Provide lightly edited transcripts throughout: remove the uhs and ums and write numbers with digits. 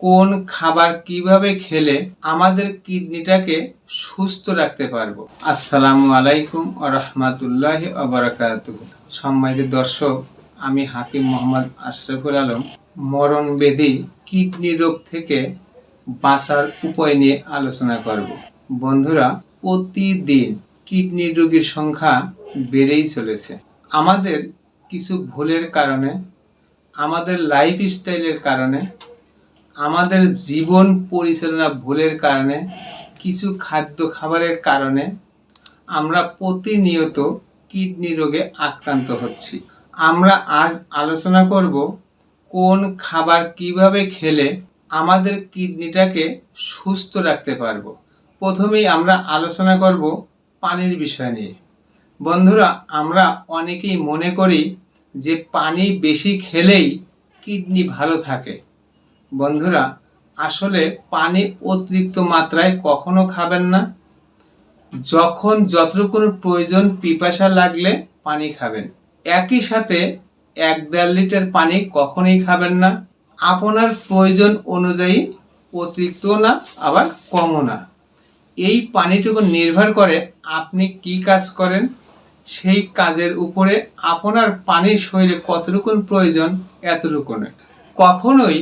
কোন খাবার কিভাবে খেলে আমাদের কিডনিটাকে সুস্থ রাখতে পারবো। আসসালামু আলাইকুম ওয়া রাহমাতুল্লাহি ওয়া বারাকাতুহু। সম্মানিত দর্শক, আমি হাকিম মোহাম্মদ আশরাফুল আলম মরণব্যাধি কিডনি রোগ থেকে বাঁচার উপায় নিয়ে আলোচনা করব। বন্ধুরা, প্রতিদিন কিডনি রোগীর সংখ্যা বেড়েই চলেছে। আমাদের কিছু ভুলের কারণে, আমাদের লাইফস্টাইলের কারণে, আমাদের জীবন পরিচালনা ভুলের কারণে, কিছু খাদ্য খাবারের কারণে আমরা প্রতিনিয়ত কিডনি রোগে আক্রান্ত হচ্ছি। আমরা আজ আলোচনা করব কোন খাবার কিভাবে খেলে আমাদের কিডনিটাকে সুস্থ রাখতে পারবো। প্রথমেই আমরা আলোচনা করব পানির বিষয় নিয়ে। বন্ধুরা, আমরা অনেকেই মনে করি যে পানি বেশি খেলেই কিডনি ভালো থাকে। বন্ধুরা, আসলে পানি অতিরিক্ত মাত্রায় কখনো খাবেন না। যখন যতটুকু প্রয়োজন, পিপাসা লাগলে পানি খাবেন। একই সাথে 1-1.5 লিটার পানি কখনোই খাবেন না। আপনার প্রয়োজন অনুযায়ী, অতিরিক্ত না আবার কমও না। এই পানিটুকু নির্ভর করে আপনি কি কাজ করেন, সেই কাজের উপরে আপনার পানির শরীরে কতটুকু প্রয়োজন, এতটুকু নয়। কখনোই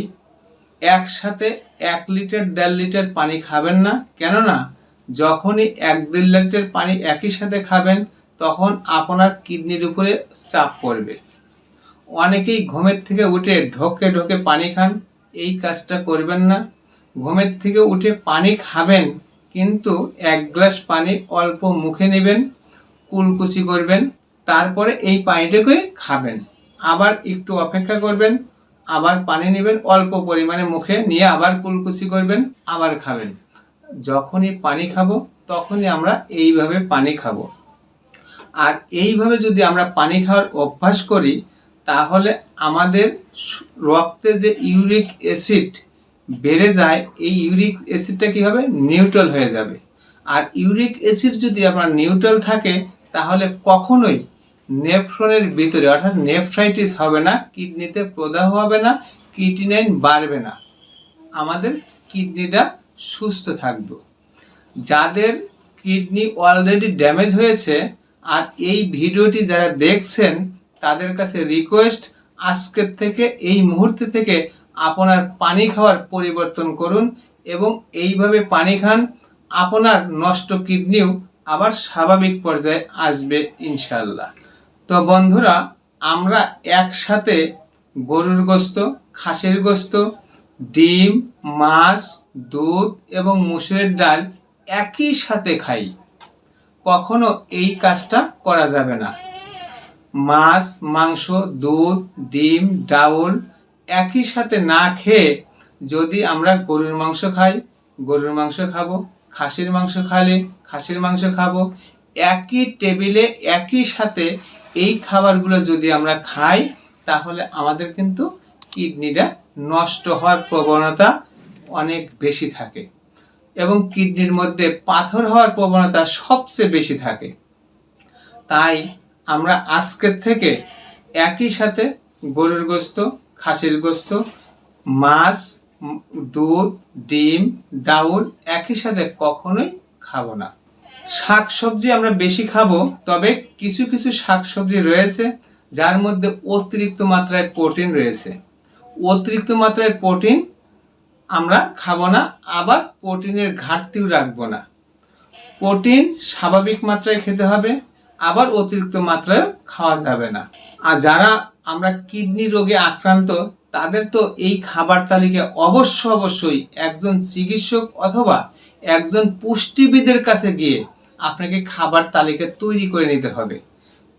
একসাথে 1 লিটার 1.5 লিটার পানি খাবেন না। কেননা যখনই 1-1.5 লিটার পানি একই সাথে খাবেন, তখন আপনার কিডনির উপরে চাপ পড়বে। অনেকেই ঘুমের থেকে উঠে ঢোকে ঢোকে পানি খান। এই কাজটা করবেন না। ঘুমের থেকে উঠে পানি খাবেন, কিন্তু 1 গ্লাস পানি অল্প মুখে নেবেন, কুলকুচি করবেন, তারপরে এই পানিটাকে খাবেন। আবার একটু অপেক্ষা করবেন, আবার পানি নেবেন, অল্প পরিমাণে মুখে নিয়ে আবার কুলকুচি করবেন, আবার খাবেন। যখনই পানি খাবো তখনই আমরা এইভাবে পানি খাবো। আর এইভাবে যদি আমরা পানি খাওয়ার অভ্যাস করি, তাহলে আমাদের রক্তে যে ইউরিক অ্যাসিড বেড়ে যায়, এই ইউরিক অ্যাসিডটা কী হবে, নিউট্রাল হয়ে যাবে। আর ইউরিক অ্যাসিড যদি আপনার নিউট্রাল থাকে, তাহলে কখনোই নেফ্রনের ভিতরে অর্থাৎ নেফ্রাইটিস হবে না, কিডনিতে প্রদাহ হবে না, ক্রিয়েটিনিন বাড়বে না, আমাদের কিডনিটা সুস্থ থাকবে। যাদের কিডনি অলরেডি ড্যামেজ হয়েছে আর এই ভিডিওটি যারা দেখছেন, তাদের কাছে রিকোয়েস্ট, আজকের থেকে, এই মুহূর্তে থেকে আপনার পানি খাওয়ার পরিবর্তন করুন এবং এইভাবে পানি খান। আপনার নষ্ট কিডনিও আবার স্বাভাবিক পর্যায়ে আসবে ইনশাআল্লাহ। তো বন্ধুরা, আমরা একসাথে গরুর গোশত, খাসির গোশত, ডিম, মাছ, দুধ এবং মসুরের ডাল একই সাথে খাই। কখনো এই কাজটা করা যাবে না। মাছ, মাংস, দুধ, ডিম, ডাউল একই সাথে না খেয়ে যদি আমরা গরুর মাংস খাই, গরুর মাংস খাবো, খাসির মাংস খাইলে খাসির মাংস খাবো। একই টেবিলে একই সাথে এই খাবারগুলো যদি আমরা খাই, তাহলে আমাদের কিন্তু কিডনিটা নষ্ট হওয়ার প্রবণতা অনেক বেশি থাকে এবং কিডনির মধ্যে পাথর হওয়ার প্রবণতা সবচেয়ে বেশি থাকে। তাই আমরা আজকের থেকে একই সাথে গরুর গোশত, খাসির গোশত, মাছ, দুধ, ডিম, ডাউল একই সাথে কখনোই খাবো না। শাকসবজি আমরা বেশি খাবো, তবে কিছু কিছু শাকসবজি রয়েছে যার মধ্যে অতিরিক্ত মাত্রায় প্রোটিন রয়েছে। অতিরিক্ত মাত্রায় প্রোটিন আমরা খাবো না, আবার প্রোটিনের ঘাটতিও রাখবো না। প্রোটিন স্বাভাবিক মাত্রায় খেতে হবে, আবার অতিরিক্ত মাত্রায় খাওয়া যাবে না। আর যারা আমরা কিডনি রোগে আক্রান্ত, তাদের তো এই খাবার তালিকা অবশ্যই একজন চিকিৎসক অথবা একজন পুষ্টিবিদের কাছে গিয়ে আপনাকে খাবার তালিকা তৈরি করে নিতে হবে।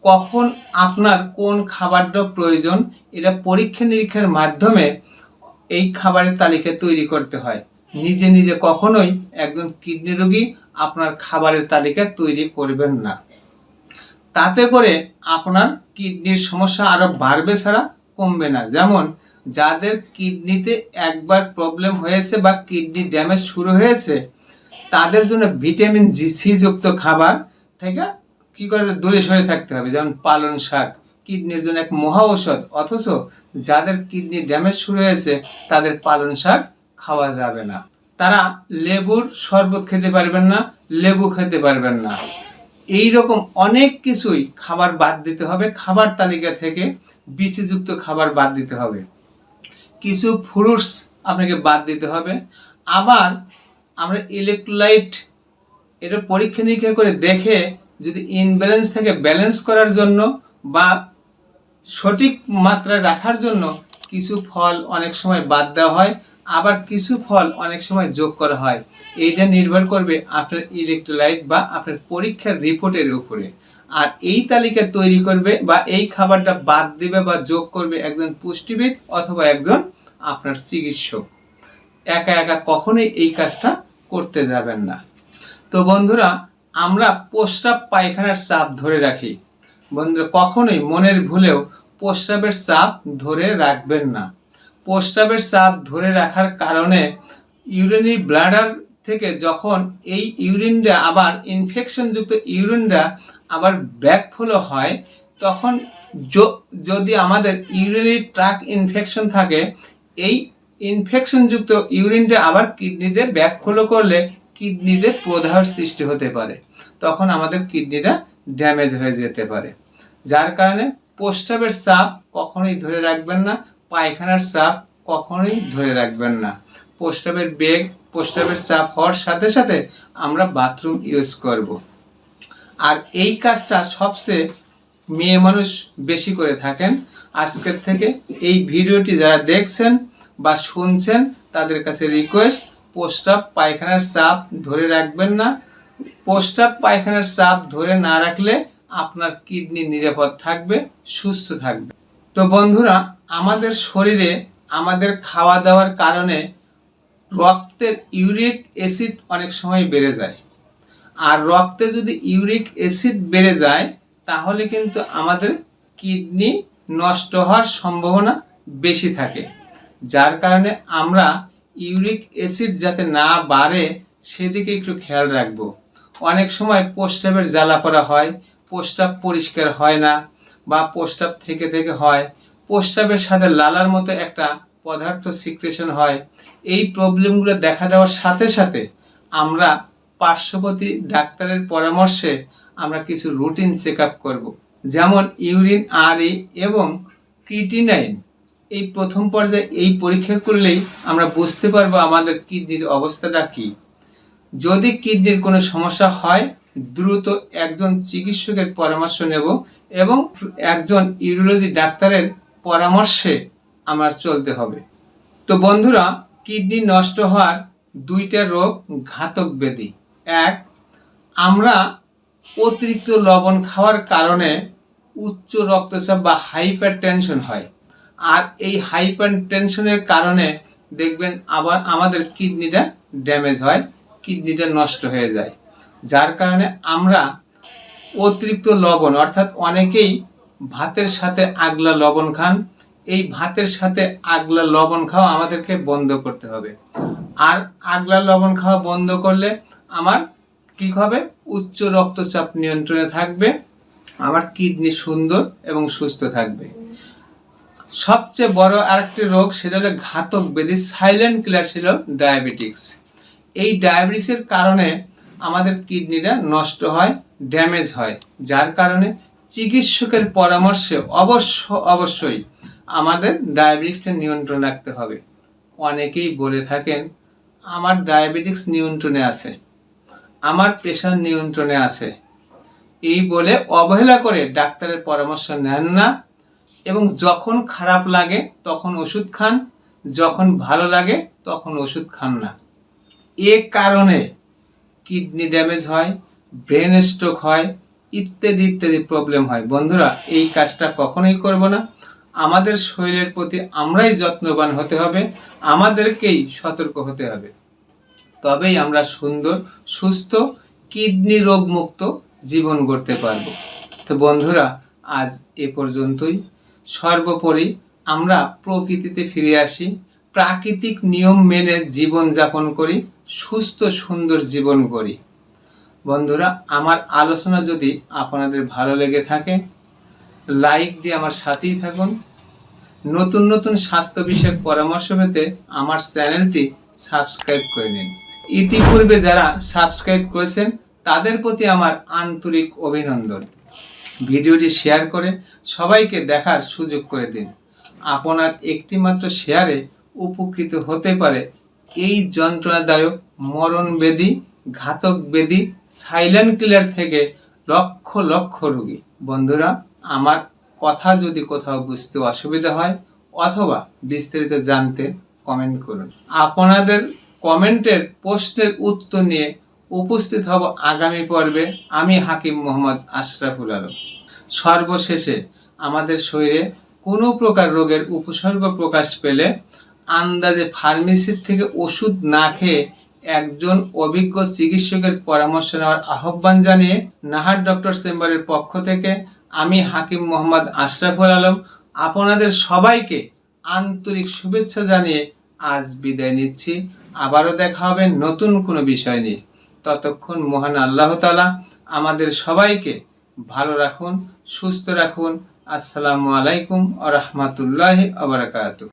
কখন আপনার কোন খাবারটা প্রয়োজন, এটা পরীক্ষা নিরীক্ষার মাধ্যমে এই খাবারের তালিকা তৈরি করতে হয়। নিজে নিজে কখনোই একজন কিডনি রোগী আপনার খাবারের তালিকা তৈরি করবেন না। তাতে করে আপনার কিডনির সমস্যা আরো বাড়বে ছাড়া কমবে না। যেমন যাদের কিডনিতে একবার প্রবলেম হয়েছে বা কিডনি ড্যামেজ শুরু হয়েছে, তাদের জন্য ভিটামিন সি যুক্ত খাবার থেকে কি করে দূরে সরে থাকতে হবে। যেমন পালং শাক কিডনির জন্য এক মহা ঔষধ, অথচ যাদের কিডনি ড্যামেজ শুরু হয়েছে তাদের পালং শাক খাওয়া যাবে না। তারা লেবুর শরবত খেতে পারবেন না, লেবু খেতে পারবেন না। এই রকম অনেক কিছুই খাবার বাদ দিতে হবে। খাবার তালিকা থেকে বীজযুক্ত খাবার বাদ দিতে হবে, কিছু ফ্রুটস আপনাকে বাদ দিতে হবে। আবার আমরা ইলেকট্রোলাইট এটা পরীক্ষা নিরীক্ষা করে দেখে যদি ইনব্যালেন্স থেকে ব্যালেন্স করার জন্য বা সঠিক মাত্রায় রাখার জন্য কিছু ফল অনেক সময় বাদ দেওয়া হয়, আবার কিছু ফল অনেক সময় যোগ করা হয়। এইটা নির্ভর করবে আপনার ইলেকট্রোলাইট বা আপনার পরীক্ষার রিপোর্টের উপরে। আর এই তালিকা তৈরি করবে বা এই খাবারটা বাদ দিবে বা যোগ করবে একজন পুষ্টিবিদ অথবা একজন আপনার চিকিৎসক। একা একা কখনোই এই কাজটা করতে যাবেন না। তো বন্ধুরা, আমরা প্রস্রাব পায়খানার চাপ ধরে রাখি। বন্ধুরা, কখনোই মনের ভুলেও প্রস্রাবের চাপ ধরে রাখবেন না। প্রস্রাবের চাপ ধরে রাখার কারণে ইউরিনারি ব্লাডার থেকে যখন এই ইউরিনটা আবার ইনফেকশনযুক্ত ইউরিনটা আবার ব্যাকফ্লো হয়, তখন যদি আমাদের ইউরিনারি ট্র্যাক ইনফেকশন থাকে, এই ইনফেকশনযুক্ত ইউরিনটা আবার কিডনিতে ব্যাকফ্লো করলে কিডনিতে প্রদাহের সৃষ্টি হতে পারে। তখন আমাদের কিডনিটা ড্যামেজ হয়ে যেতে পারে। যার কারণে প্রস্রাবের চাপ কখনোই ধরে রাখবেন না, পায়খানার চাপ কখনোই ধরে রাখবেন না। প্রস্রাবের বেগ, প্রস্রাবের চাপ হওয়ার সাথে সাথে আমরা বাথরুম ইউজ করব। আর এই কাজটা সবচেয়ে মেয়ে মানুষ বেশি করে থাকেন। আজকের থেকে এই ভিডিওটি যারা দেখছেন বা শুনছেন তাদের কাছে রিকোয়েস্ট, প্রস্রাব পায়খানার চাপ ধরে রাখবেন না। প্রস্রাব পায়খানার চাপ ধরে না রাখলে আপনার কিডনি নিরাপদ থাকবে, সুস্থ থাকবে। তো বন্ধুরা, আমাদের শরীরে আমাদের খাওয়া দাওয়ার কারণে রক্তের ইউরিক অ্যাসিড অনেক সময় বেড়ে যায়। আর রক্তে যদি ইউরিক অ্যাসিড বেড়ে যায় তাহলে কিন্তু আমাদের কিডনি নষ্ট হওয়ার সম্ভাবনা বেশি থাকে। যার কারণে আমরা ইউরিক অ্যাসিড যাতে না বাড়ে সেদিকে একটু খেয়াল রাখব। অনেক সময় প্রস্রাবের জ্বালা করা হয়, প্রস্রাব পরিষ্কার হয় না বা প্রস্রাব থেকে থেকে হয়, প্রস্রাবের সাথে লালার মতো একটা পদার্থ সিক্রেশন হয়। এই প্রবলেমগুলো দেখা দেওয়ার সাথে সাথে আমরা পার্শ্ববর্তী ডাক্তারের পরামর্শে আমরা কিছু রুটিন চেক আপ করবো, যেমন ইউরিন আরই এবং ক্রিটিনাইন। এই প্রথম পর্যায়ে এই পরীক্ষা করলেই আমরা বুঝতে পারবো আমাদের কিডনির অবস্থাটা কি। যদি কিডনির কোনো সমস্যা হয় দ্রুত একজন চিকিৎসকের পরামর্শ নেব এবং একজন ইউরোলজি ডাক্তারের পরামর্শে আমার চলতে হবে। তো বন্ধুরা, কিডনি নষ্ট হওয়ার দুইটা রোগ ঘাতক ব্যাধি। এক, আমরা অতিরিক্ত লবণ খাওয়ার কারণে উচ্চ রক্তচাপ বা হাইপার টেনশন হয়। আর এই হাইপার টেনশনের কারণে দেখবেন আবার আমাদের কিডনিটা ড্যামেজ হয়, কিডনিটা নষ্ট হয়ে যায়। যার কারণে আমরা অতিরিক্ত লবণ, অর্থাৎ অনেকেই ভাতের সাথে আগলা লবণ খান। এই ভাতের সাথে আগলা লবণ খাওয়া আমাদেরকে বন্ধ করতে হবে। আর আগলা লবণ খাওয়া বন্ধ করলে আমার কি হবে? উচ্চ রক্তচাপ নিয়ন্ত্রণে থাকবে, আমার কিডনি সুন্দর এবং সুস্থ থাকবে। সবচেয়ে বড় আরেকটি রোগ, সেটা হলো ঘাতক ব্যাধি, সাইলেন্ট কিলার, ছিল ডায়াবেটিক্স। এই ডায়াবেটিসের কারণে আমাদের কিডনিটা নষ্ট হয়, ড্যামেজ হয়। যার কারণে চিকিৎসকের পরামর্শে অবশ্যই আমাদের ডায়াবেটিসটা নিয়ন্ত্রণ রাখতে হবে। অনেকেই বলে থাকেন আমার ডায়াবেটিস নিয়ন্ত্রণে আছে, আমার প্রেশার নিয়ন্ত্রণে আছে, এই বলে অবহেলা করে ডাক্তারের পরামর্শ নেন না এবং যখন খারাপ লাগে তখন ওষুধ খান, যখন ভালো লাগে তখন ওষুধ খান না। এ কারণে কিডনি ড্যামেজ হয়, ব্রেন স্ট্রোক হয়, ইত্যাদি ইত্যাদি প্রবলেম হয়। বন্ধুরা, এই কাজটা কখনোই করব না। আমাদের শরীরের প্রতি আমরাই যত্নবান হতে হবে, আমাদেরকেই সতর্ক হতে হবে। তবেই আমরা সুন্দর, সুস্থ, কিডনি রোগমুক্ত জীবন গড়তে পারব। তো বন্ধুরা, আজ এ পর্যন্তই। সর্বোপরি আমরা প্রকৃতিতে ফিরে আসি, প্রাকৃতিক নিয়ম মেনে জীবন যাপন করি, সুস্থ সুন্দর জীবন করি। বন্ধুরা, আমার আলোচনা যদি আপনাদের ভালো লেগে থাকে লাইক দিয়ে আমার সাথেই থাকুন। নতুন নতুন স্বাস্থ্য বিষয়ক পরামর্শ পেতে আমার চ্যানেলটি সাবস্ক্রাইব করে নিন। ইতিপূর্বে যারা সাবস্ক্রাইব করেছেন তাদের প্রতি আমার আন্তরিক অভিনন্দন। ভিডিওটি শেয়ার করে সবাইকে দেখার সুযোগ করে দিন। আপনার একটিমাত্র শেয়ারে উপকৃত হতে পারে এই যন্ত্রণাদায়ক মরণ ব্যাধি, ঘাতক ব্যাধি সাইলেন্ট কিলার থেকে লক্ষ লক্ষ রোগী। বন্ধুরা, আমার কথা যদি কোথাও বুঝতে অসুবিধা হয় অথবা বিস্তারিত জানতে কমেন্ট করুন। আপনাদের কমেন্টের প্রশ্নের উত্তর নিয়ে উপস্থিত হব আগামী পর্বে। আমি হাকিম মোহাম্মদ আশরাফুল আলম। সর্বশেষে আমাদের শরীরে কোনো প্রকার রোগের উপসর্গ প্রকাশ পেলে আন্দাজে ফার্মেসির থেকে ওষুধ না খেয়ে একজন অভিজ্ঞ চিকিৎসকের পরামর্শ নেওয়ার আহ্বান জানিয়ে নাহার ডক্টর চেম্বারের পক্ষ থেকে আমি হাকিম মোহাম্মদ আশরাফুল আলম আপনাদের সবাইকে আন্তরিক শুভেচ্ছা জানিয়ে আজ বিদায় নিচ্ছি। আবারও দেখা হবে নতুন কোনো বিষয় নিয়ে। ততক্ষণ মহান আল্লাহ তাআলা আমাদের সবাইকে ভালো রাখুন, সুস্থ রাখুন। আসসালামু আলাইকুম ওয়া রাহমাতুল্লাহি ওয়া বারাকাতুহু।